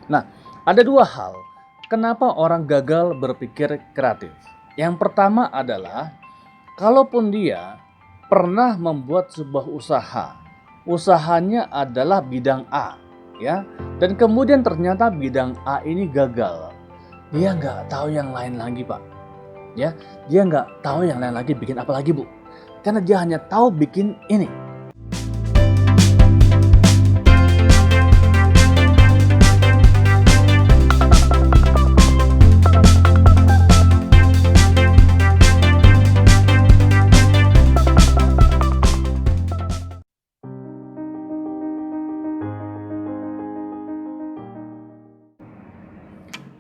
Nah, ada dua hal kenapa orang gagal berpikir kreatif. Yang pertama adalah kalaupun dia pernah membuat sebuah usaha, usahanya adalah bidang A, ya, dan kemudian ternyata bidang A ini gagal. Dia nggak tahu yang lain lagi, Pak. Ya, dia nggak tahu yang lain lagi bikin apa lagi, Bu. Karena dia hanya tahu bikin ini.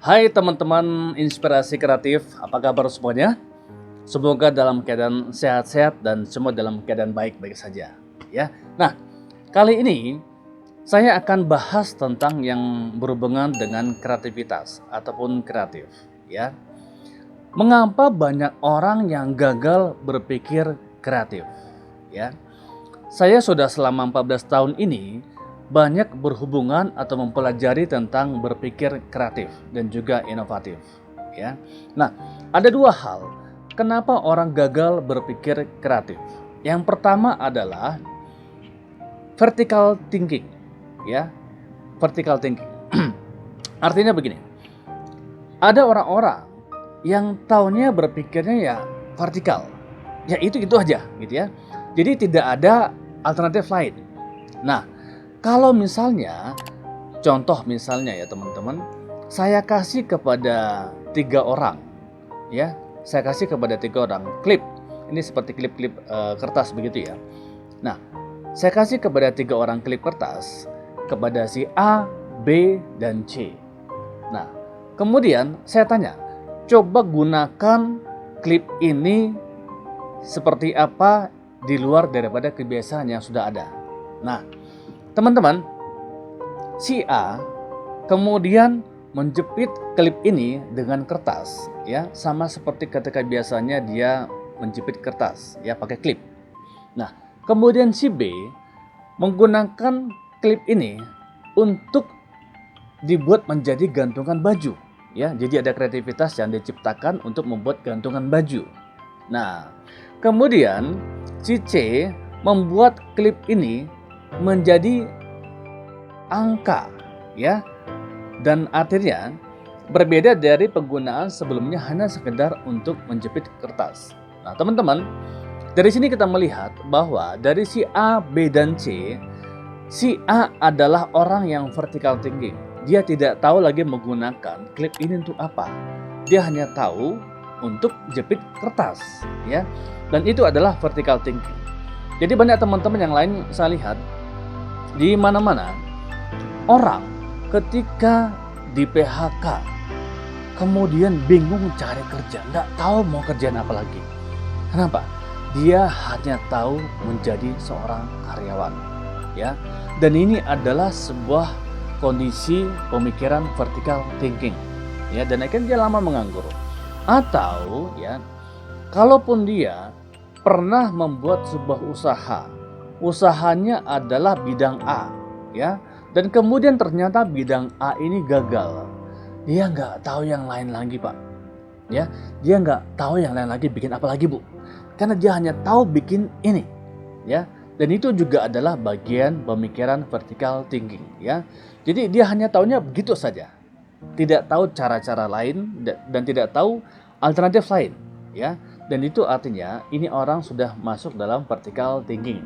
Hai teman-teman inspirasi kreatif, apa kabar semuanya? Semoga dalam keadaan sehat-sehat dan semua dalam keadaan baik-baik saja, ya. Nah, kali ini saya akan bahas tentang yang berhubungan dengan kreativitas ataupun kreatif, ya. Mengapa banyak orang yang gagal berpikir kreatif, ya? Saya sudah selama 14 tahun ini banyak berhubungan atau mempelajari tentang berpikir kreatif dan juga inovatif, ya. Nah, ada dua hal kenapa orang gagal berpikir kreatif. Yang pertama adalah vertical thinking, ya. Vertical thinking. Artinya begini. Ada orang-orang yang taunya berpikirnya ya vertikal. Ya itu aja gitu ya. Jadi tidak ada alternatif lain. Nah, kalau misalnya, contoh misalnya ya teman-teman, saya kasih kepada 3 orang, ya, saya kasih kepada 3 orang klip, ini seperti klip-klip kertas begitu ya. Nah, saya kasih kepada 3 orang klip kertas, kepada si A, B, dan C. Nah, kemudian saya tanya, coba gunakan klip ini seperti apa di luar daripada kebiasaan yang sudah ada. Nah, teman-teman, si A kemudian menjepit klip ini dengan kertas, ya, sama seperti ketika biasanya dia menjepit kertas, ya, pakai klip. Nah, kemudian si B menggunakan klip ini untuk dibuat menjadi gantungan baju, ya. Jadi ada kreativitas yang diciptakan untuk membuat gantungan baju. Nah, kemudian si C membuat klip ini menjadi angka, ya, dan artinya berbeda dari penggunaan sebelumnya hanya sekedar untuk menjepit kertas. Nah, teman-teman, dari sini kita melihat bahwa dari si A, B, dan C, si A adalah orang yang vertical thinking. Dia tidak tahu lagi menggunakan klip ini untuk apa. Dia hanya tahu untuk jepit kertas, ya, dan itu adalah vertical thinking. Jadi banyak teman-teman yang lain saya lihat di mana-mana orang ketika di PHK kemudian bingung cari kerja, nggak tahu mau kerjaan apa lagi. Kenapa? Dia hanya tahu menjadi seorang karyawan, ya. Dan ini adalah sebuah kondisi pemikiran vertical thinking, ya. Dan akhirnya dia lama menganggur. Atau ya, kalaupun dia pernah membuat sebuah usaha, usahanya adalah bidang A, ya, dan kemudian ternyata bidang A ini gagal. Dia nggak tahu yang lain lagi, Pak. Ya, dia nggak tahu yang lain lagi bikin apa lagi, Bu. Karena dia hanya tahu bikin ini, ya. Dan itu juga adalah bagian pemikiran vertical thinking, ya. Jadi dia hanya tahunya begitu saja. Tidak tahu cara-cara lain dan tidak tahu alternatif lain, ya. Dan itu artinya ini orang sudah masuk dalam vertical thinking,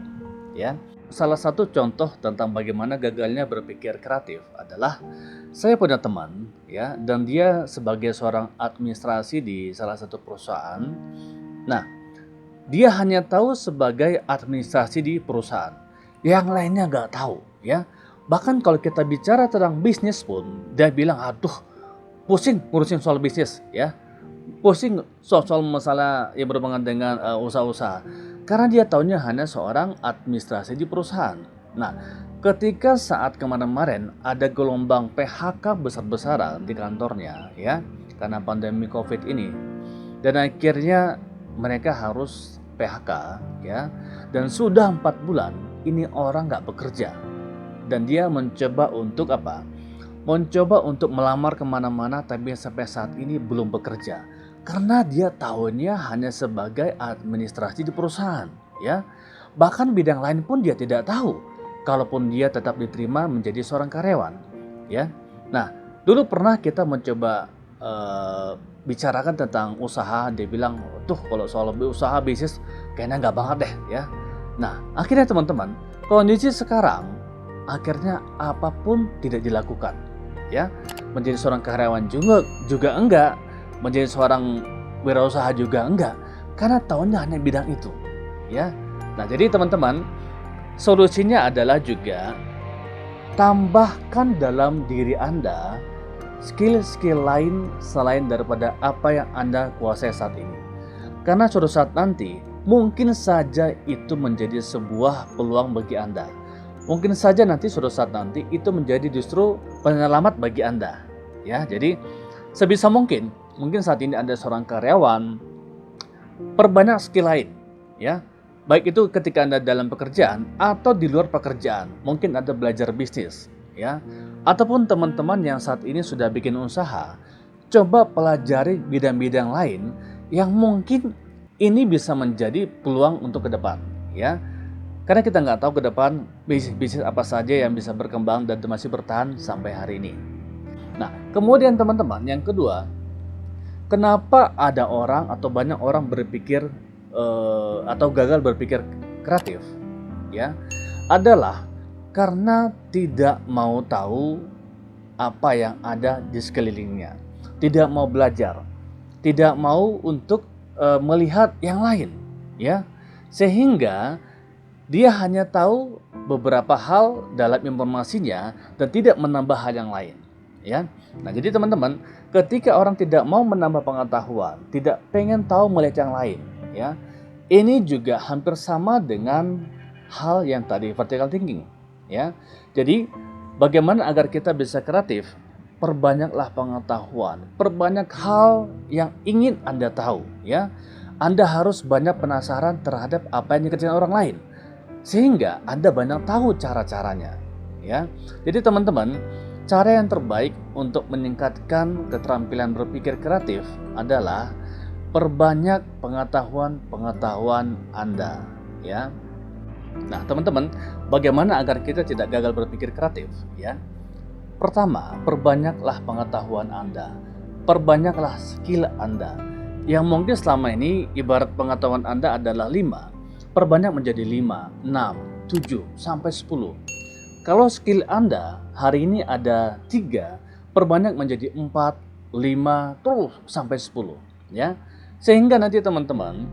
ya. Salah satu contoh tentang bagaimana gagalnya berpikir kreatif adalah saya punya teman, ya, dan dia sebagai seorang administrasi di salah satu perusahaan. Nah, dia hanya tahu sebagai administrasi di perusahaan. Yang lainnya nggak tahu, ya. Bahkan kalau kita bicara tentang bisnis pun, dia bilang, aduh, pusing ngurusin soal bisnis, ya. Pusing soal masalah yang berhubungan dengan usaha-usaha. Karena dia tahunya hanya seorang administrasi di perusahaan. Nah, ketika saat kemarin-kemarin ada gelombang PHK besar-besaran di kantornya, ya, karena pandemi COVID ini, dan akhirnya mereka harus PHK, ya, dan sudah 4 bulan ini orang nggak bekerja, dan dia mencoba untuk apa? mencoba untuk melamar kemana-mana tapi sampai saat ini belum bekerja. Karena dia tahunya hanya sebagai administrasi di perusahaan, ya. Bahkan bidang lain pun dia tidak tahu, kalaupun dia tetap diterima menjadi seorang karyawan, ya. Nah, dulu pernah kita mencoba bicarakan tentang usaha, dia bilang, tuh kalau soal usaha bisnis kayaknya nggak banget deh, ya. Nah, akhirnya teman-teman, kondisi sekarang akhirnya apapun tidak dilakukan, ya. Menjadi seorang karyawan juga enggak, menjadi seorang wirausaha juga enggak, karena tahunya hanya bidang itu, ya. Nah, jadi teman-teman, solusinya adalah juga tambahkan dalam diri Anda skill-skill lain selain daripada apa yang Anda kuasai saat ini. Karena suatu saat nanti mungkin saja itu menjadi sebuah peluang bagi Anda. Mungkin saja nanti suatu saat nanti itu menjadi justru penyelamat bagi Anda. Ya, jadi sebisa mungkin saat ini Anda seorang karyawan, perbanyak skill lain, ya. Baik itu ketika Anda dalam pekerjaan atau di luar pekerjaan. Mungkin Anda belajar bisnis, ya. Ataupun teman-teman yang saat ini sudah bikin usaha, coba pelajari bidang-bidang lain yang mungkin ini bisa menjadi peluang untuk ke depan, ya. Karena kita nggak tahu ke depan bisnis apa saja yang bisa berkembang dan masih bertahan sampai hari ini. Nah, kemudian teman-teman, yang kedua, kenapa ada orang atau banyak orang berpikir atau gagal berpikir kreatif, ya, adalah karena tidak mau tahu apa yang ada di sekelilingnya, tidak mau belajar, tidak mau untuk melihat yang lain, ya, sehingga dia hanya tahu beberapa hal dalam informasinya dan tidak menambah hal yang lain, ya. Nah, jadi teman-teman, ketika orang tidak mau menambah pengetahuan, tidak pengen tahu melihat yang lain, ya, ini juga hampir sama dengan hal yang tadi vertical thinking. Ya, jadi bagaimana agar kita bisa kreatif? Perbanyaklah pengetahuan, perbanyak hal yang ingin Anda tahu, ya. Anda harus banyak penasaran terhadap apa yang dikerjakan orang lain, sehingga Anda banyak tahu cara-caranya, ya. Jadi teman-teman, cara yang terbaik untuk meningkatkan keterampilan berpikir kreatif adalah perbanyak pengetahuan Anda, ya. Nah, teman-teman, bagaimana agar kita tidak gagal berpikir kreatif, ya? Pertama, perbanyaklah pengetahuan Anda. Perbanyaklah skill Anda. Yang mungkin selama ini ibarat pengetahuan Anda adalah 5, perbanyak menjadi 5, 6, 7, sampai 10. Kalau skill Anda hari ini ada 3, perbanyak menjadi 4, 5, terus sampai 10, ya. Sehingga nanti teman-teman,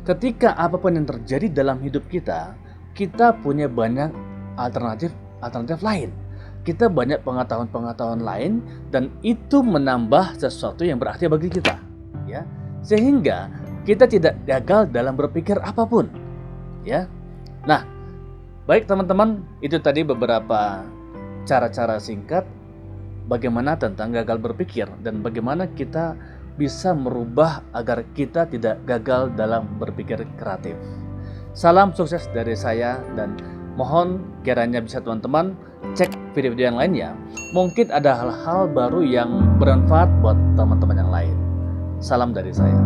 ketika apapun yang terjadi dalam hidup kita punya banyak alternatif lain. Kita banyak pengetahuan lain dan itu menambah sesuatu yang berarti bagi kita, ya. Sehingga kita tidak gagal dalam berpikir apapun, ya. Nah, baik teman-teman, itu tadi beberapa cara-cara singkat bagaimana tentang gagal berpikir dan bagaimana kita bisa merubah agar kita tidak gagal dalam berpikir kreatif. Salam sukses dari saya dan mohon kiranya bisa teman-teman cek video-video yang lainnya. Mungkin ada hal-hal baru yang bermanfaat buat teman-teman yang lain. Salam dari saya.